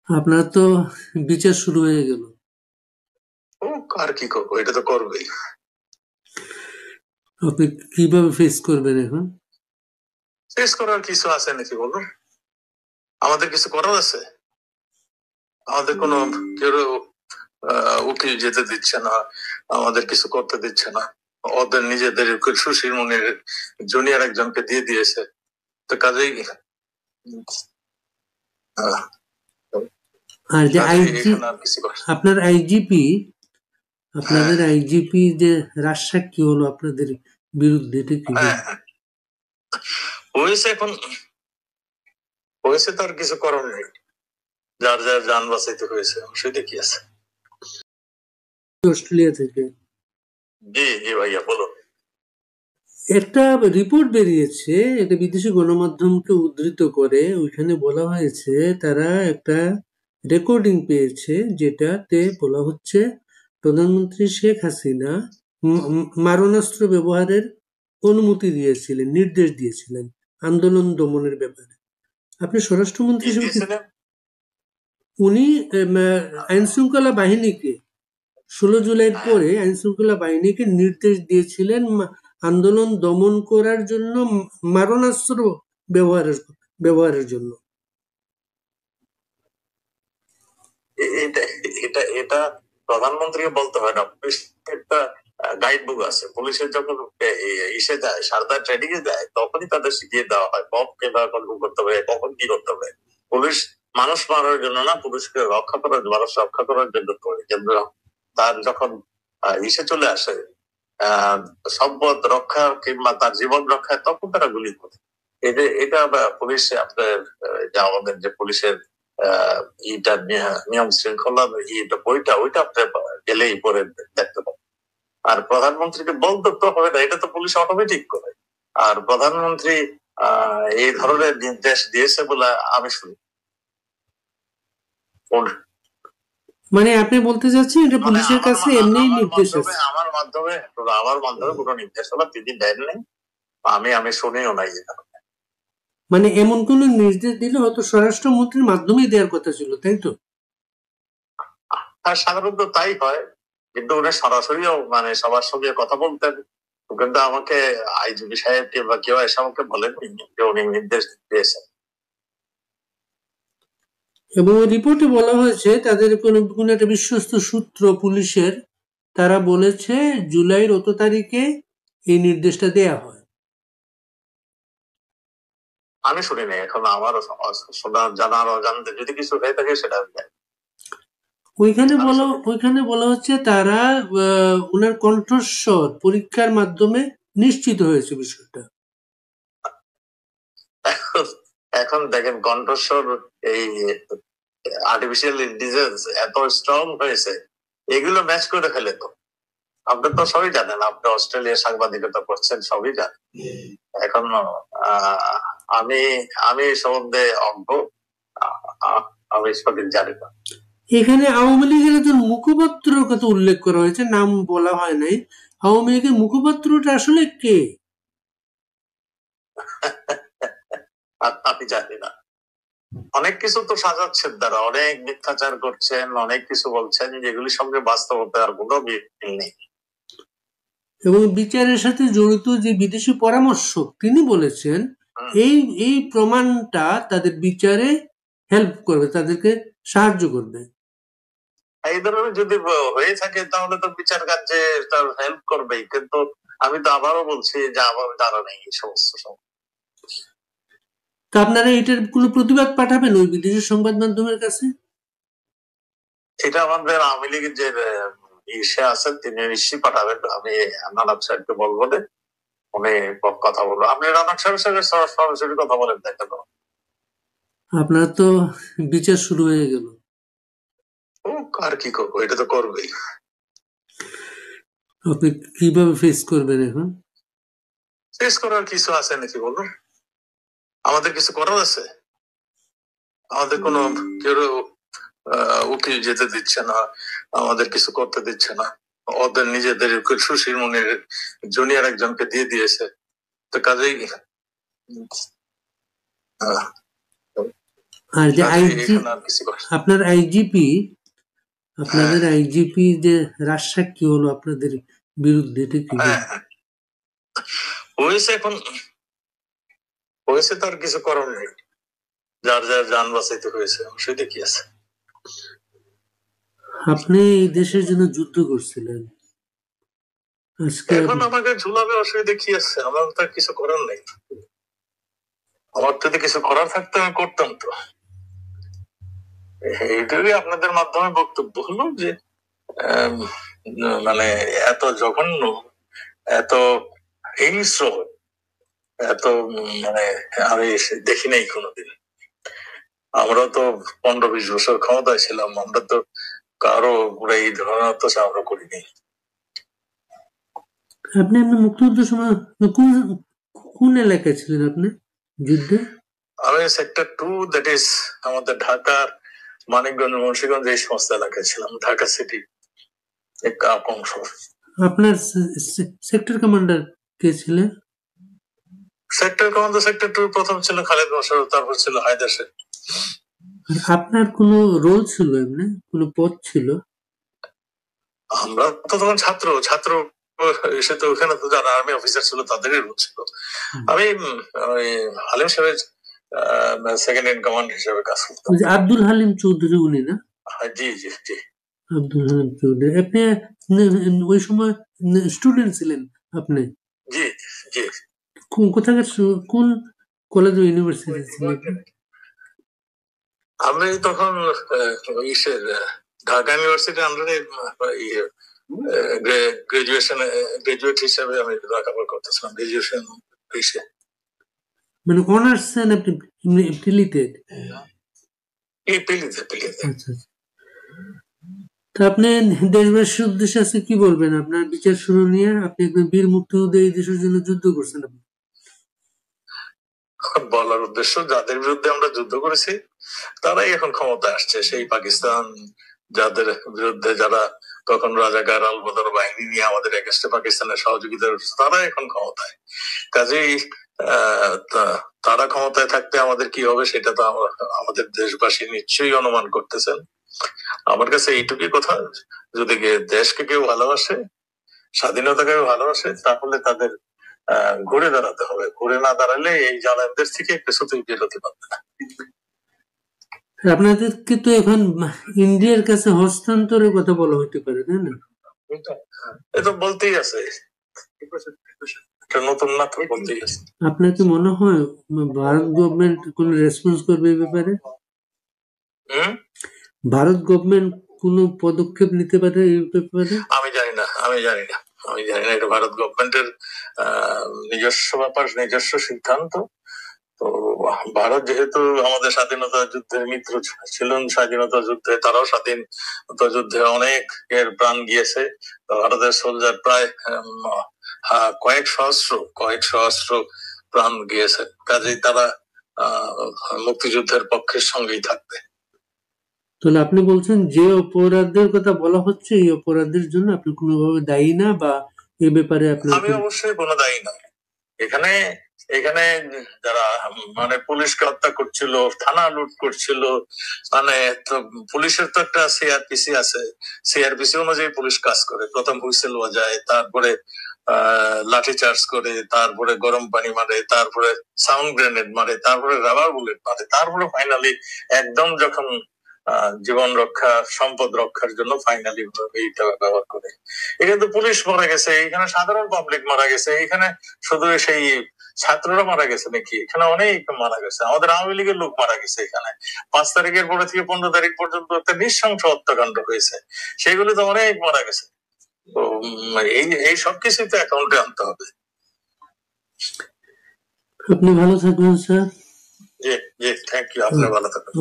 আপনার তো বিচার শুরু হয়ে গেল। ও আর কি করবো, এটা তো করবেই। আপনি কিভাবে ফেস করবেন এখন? ফেস করার কিছু আছে নাকি বলুন? আমাদের কিছু করার আছে? আমাদের কোনো কেউ উকিল যেতে দিচ্ছে না, আমাদের কিছু করতে দিচ্ছে না। ওদের নিজেদের সুশীল মনির জুনিয়র একজনকে দিয়ে দিয়েছে, তো কাজেই আর যে আপনার আইজিপি, আপনাদের আইজিপি যে রাজসাক্ষী হলো আপনাদের বিরুদ্ধে, এটা কি? হয়েছে, এখন হয়েছে, তো আর কিছু করার নেই। যার যার যান বাঁচাইতে হয়েছে, সেটা কি আছে। অস্ট্রেলিয়া থেকে জি জি ভাইয়া বলুন। একটা রিপোর্ট বেরিয়েছে, এটা বিদেশি গণমাধ্যমকে উদ্ধৃত করে। ওইখানে বলা হয়েছে তারা একটা রেকর্ডিং পেয়েছে, যেটাতে বলা হচ্ছে প্রধানমন্ত্রী শেখ হাসিনা মারণাস্ত্র ব্যবহারের অনুমতি দিয়েছিলেন, নির্দেশ দিয়েছিলেন আন্দোলন দমনের ব্যাপারে। আপনি স্বরাষ্ট্রমন্ত্রী হিসেবে উনি আইন শৃঙ্খলা বাহিনীকে 16 জুলাইয়ের পরে আইন শৃঙ্খলা বাহিনীকে নির্দেশ দিয়েছিলেন আন্দোলন দমন করার জন্য, মারণাস্ত্র ব্যবহারের জন্য। এটা প্রধানমন্ত্রীকে বলতে হয় না, একটা গাইড বুক আছে। পুলিশের যখন ইসে যায়, সারদা ট্রেনিং এ যায়, তখনই তাদের শিখিয়ে দেওয়া হয় বম কিভাবে কন্ট্রোল করতে হবে, কখন কি করতে হবে। পুলিশ মানুষ মারার জন্য না, পুলিশকে রক্ষা করার, মানুষ রক্ষা করার জন্য করে। কিন্তু তার যখন ইসে চলে আসে সম্পদ রক্ষা কিংবা তার জীবন রক্ষা, তখন তারা গুলি করে। এটা পুলিশ আপনার আমাদের যে পুলিশের ইটা নিয়ম শৃঙ্খলা বইটা, ওইটা আপনি গেলেই পরে দেখতে পাবেন। আর প্রধানমন্ত্রীকে বলতে তো হবে না, এটা তো পুলিশ অটোমেটিক করে। আর প্রধানমন্ত্রী এই ধরনের নির্দেশ দিয়েছে বলে আমি শুনি। মানে আপনি বলতে চাচ্ছেন এটা পুলিশের কাছে এমনি নির্দেশ আছে? আমার মাধ্যমে কোনো নির্দেশনা তিনি দেননি, আমি শুনিও নাই। মানে এমন কোন নির্দেশ দিলে হয়তো স্বরাষ্ট্রমন্ত্রীর মাধ্যমেই দেওয়ার কথা ছিল, তাই তো? সাধারণত তাই হয়, কিন্তু উনি সরাসরিও মানে সবার সঙ্গে কথা বলতেন। কিন্তু আমাকে আইজিপি সাহেব কিংবা কেউ এসে আমাকে বলেননি যে উনি নির্দেশ দিয়েছেন। এবং রিপোর্টে বলা হয়েছে তাদের কোন একটা বিশ্বস্ত সূত্র পুলিশের, তারা বলেছে জুলাইয়ের অত তারিখে এই নির্দেশটা দেয়া হয়। আমি শুনিনি, এখন আমার শোনা জানার অজান্তে যদি কিছু হয়ে থাকে সেটা ওইখানে বলা হচ্ছে তারা ওনার কণ্ঠস্বর পরীক্ষার মাধ্যমে নিশ্চিত হয়েছে বিষয়টা। এখন দেখেন কণ্ঠস্বর, এই আর্টিফিশিয়াল ইন্টেলিজেন্স এত স্ট্রং হয়েছে, এগুলো ম্যাচ করে ফেলে। তো আপনি তো সবই জানেন, আপনি অস্ট্রেলিয়ার সাংবাদিকতা করছেন, সবই জানেন। এখন আমি আমি সম্বন্ধে অজ্ঞ, আমি সঠিক জানি না। এখানে আওয়ামী লীগের একজন মুখপাত্রের কথা উল্লেখ করা হয়েছে, নাম বলা হয় নাই। আওয়ামী লীগের মুখপাত্রটা আসলে কে? আমি জানি না। অনেক কিছু তো সাজাচ্ছেন তারা, অনেক মিথ্যাচার করছেন, অনেক কিছু বলছেন যেগুলির সঙ্গে বাস্তবতার কোনো মিল নেই। এবং বিচারের সাথে জড়িত যে বিদেশি পরামর্শক, তিনি বলেছেন এই প্রমাণটা তাদের বিচারে হেল্প করবে, তাদেরকে সাহায্য করবে। এই ধরনের যদি হয়ে থাকে তাহলে তো বিচার কার্যে তার হেল্প করবেই। কিন্তু আমি তো আবারও বলছি যে আমার জানা নেই এই সমস্ত সময়। তা আপনারা এটার কোনো প্রতিবাদ পাঠাবেন ওই বিদেশি সংবাদ মাধ্যমের কাছে? এটা আমাদের আওয়ামী লীগের যে ইসে আছেন, তিনি নিশ্চয়ই পাঠাবেন। আমি নানাক সাহেবকে বলবো যে উনি কথা বলবো। আপনি নানাক সাহেবের সঙ্গে সরাসরি কথা বলেন দেখেন। আপনার তো বিচার শুরু হয়ে গেল। আর কি করবো, এটা তো করবেই। আপনি কিভাবে ফেস করবেন এখন? ফেস করার কিছু আছে নাকি বলুন? আমাদের কিছু করার আছে? আমাদের কোনো কেউ উকিল যেতে দিচ্ছে না, আমাদের কিছু করতে দিচ্ছে না। ওদের নিজেদের সুশীল মনির জুনিয়র একজনকে দিয়ে দিয়েছে, তো কাজেই আর যে আইজি, এখানে আর কিছু করার আপনার আইজিপি, আপনাদের আইজিপি যে রাজসাক্ষী হলো আপনাদের বিরুদ্ধে, এটা কি হয়েছে? এখন হয়েছে, তার কিছু করার নেই, যার যার যান বাঁচাইতে হয়েছে, সেটা কি আছে। আপনি এই দেশের জন্য যুদ্ধ করছিলেন, আজকে এখন আমাকে ঝুলাবে, অসুবিধা কি আছে? আমার তো কিছু করার নেই। আমার যদি কিছু করার থাকতো আমি করতাম তো। এইটাই আপনাদের মাধ্যমে বক্তব্য হলো যে মানে এত জঘন্য, এত হিংস্র, এত মানে আমি দেখি নাই কোনোদিন। আমরা তো 15-20 বছর ক্ষমতায় ছিলাম, আমরা তো কারো পুরো এই ধরনের অত্যাচার আমরা করিনি। আপনি মুক্তিযুদ্ধের সময় কোন এলাকায় ছিলেন আপনি যুদ্ধে? আমি সেক্টর 2, দ্যাট ইজ আমাদের ঢাকার মানিকগঞ্জ, মুন্সিগঞ্জ, এই সমস্ত এলাকায় ছিলাম। ঢাকা সিটি এক অংশ। আপনার সেক্টর কমান্ডার কে ছিলেন? সেক্টর কমান্ডার সেক্টর 2 প্রথম ছিল খালেদ মোশাররফ, তারপর ছিল হায়দার শেখ। আপনার কোনো রোল ছিল, এমনি কোনো পদ ছিল? আমরা তো তখন ছাত্র এসে তো ওখানে তো যারা আর্মি অফিসার ছিল তাদেরই রোল ছিল। আমি হালিম সাহেবের সেকেন্ড ইন কমান্ড হিসেবে কাজ করতাম। আব্দুল হালিম চৌধুরী উনি না? জি জি জি, আব্দুল হালিম চৌধুরী। আপনি ওই সময় স্টুডেন্ট ছিলেন আপনি? জি জি। কোথাকার, কোন কলেজ ও ইউনিভার্সিটি ছিলেন? আমি তখন ঢাকা ইউনিভার্সিটির আন্ডারে গ্রাজুয়েট হিসেবে আমি লেখাপড়া করতেছিলাম, গ্রাজুয়েশন হিসেবে। মানে অনার্স আপনি পিলিতে? আচ্ছা। তা আপনি দেশবাসীর উদ্দেশ্যে আজকে কি বলবেন? আপনার বিচার শুরু নিয়ে, আপনি একজন বীর মুক্তিযোদ্ধা, এই দেশের জন্য যুদ্ধ করছেন। বলার উদ্দেশ্য, যাদের বিরুদ্ধে আমরা যুদ্ধ করেছি তারাই এখন ক্ষমতায় আসছে। সেই পাকিস্তান, যাদের বিরুদ্ধে যারা তখন রাজাকার আল-বদর বাহিনী নিয়ে আমাদের এগেস্টে পাকিস্তানের সহযোগিতা, তারা এখন ক্ষমতায়। কাজেই তারা ক্ষমতায় থাকতে আমাদের কি হবে সেটা তো আমাদের দেশবাসী নিশ্চয়ই অনুমান করতেছেন। আমার কাছে এইটুকুই কথা, যদি দেশকে কেউ ভালোবাসে, স্বাধীনতাকে ভালোবাসে, তাহলে তাদের ঘুরে দাঁড়াতে হবে। ঘুরে না দাঁড়ালে এই জালেমদের থেকে কিছুতেই বেরোতে পারবে না। আপনাদেরকে তো এখন ইন্ডিয়ার কাছে হস্তান্তরের কথা বলা হতে পারে, তাই না? এটা বলতেই আছে, নতুন না তো, বলতেই আছে। আপনার কি মনে হয় ভারত গভর্নমেন্ট কোন রেসপন্স করবে এই ব্যাপারে? ভারত গভর্নমেন্ট কোন পদক্ষেপ নিতে পারে এই ব্যাপারে? আমি জানি না। এটা ভারত গভর্নমেন্টের নিজস্ব ব্যাপার, নিজস্ব সিদ্ধান্ত। তো ভারত যেহেতু আমাদের স্বাধীনতা যুদ্ধের মিত্র ছিলেন, স্বাধীনতা যুদ্ধে তারাও স্বাধীনতা যুদ্ধে অনেক এর প্রাণ গিয়েছে। ভারতের সোলজার প্রায় কয়েক সহস্র প্রাণ গিয়েছে। কাজেই তারা মুক্তিযুদ্ধের পক্ষের সঙ্গেই থাকবে। তাহলে আপনি বলছেন যে অপরাধের কথা বলা হচ্ছে, এই অপরাধের জন্য আপনি কোনোভাবে দায়ী না, বা এই ব্যাপারে আপনি? আমি অবশ্যই কোনো দায়ী না। এখানে যারা মানে পুলিশকে হত্যা করছিল, থানা লুট করছিল, মানে তো পুলিশের তো একটা সিআরপিসি আছে, সিআরপিসি অনুযায়ী পুলিশ কাজ করে। প্রথম হুইসেল বাজায়, তারপরে লাঠি চার্জ করে, তারপরে গরম পানি মারে, তারপরে সাউন্ড গ্রেনেড মারে, তারপরে রাবার বুলেট মারে, তারপরে ফাইনালি একদম যখন জীবন রক্ষা, সম্পদ রক্ষার জন্য ফাইনালি এইটা ব্যবহার করে। এখানে তো পুলিশ মারা গেছে, এখানে সাধারণ পাবলিক মারা গেছে, এখানে শুধু সেই ছাত্ররা মারা গেছে নাকি? এখানে অনেক মারা গেছে, আমাদের আওয়ামী লীগের লোক মারা গেছে। এখানে 5 তারিখের পরে থেকে 15 তারিখ পর্যন্ত একটা নৃশংস হত্যাকাণ্ড হয়েছে, সেগুলো তো অনেক মারা গেছে। তো এই সবকিছু তো অ্যাকাউন্টে আনতে হবে। আপনি ভালো থাকবেন স্যার। জি জি, থ্যাংক ইউ। আপনি ভালো থাকবেন।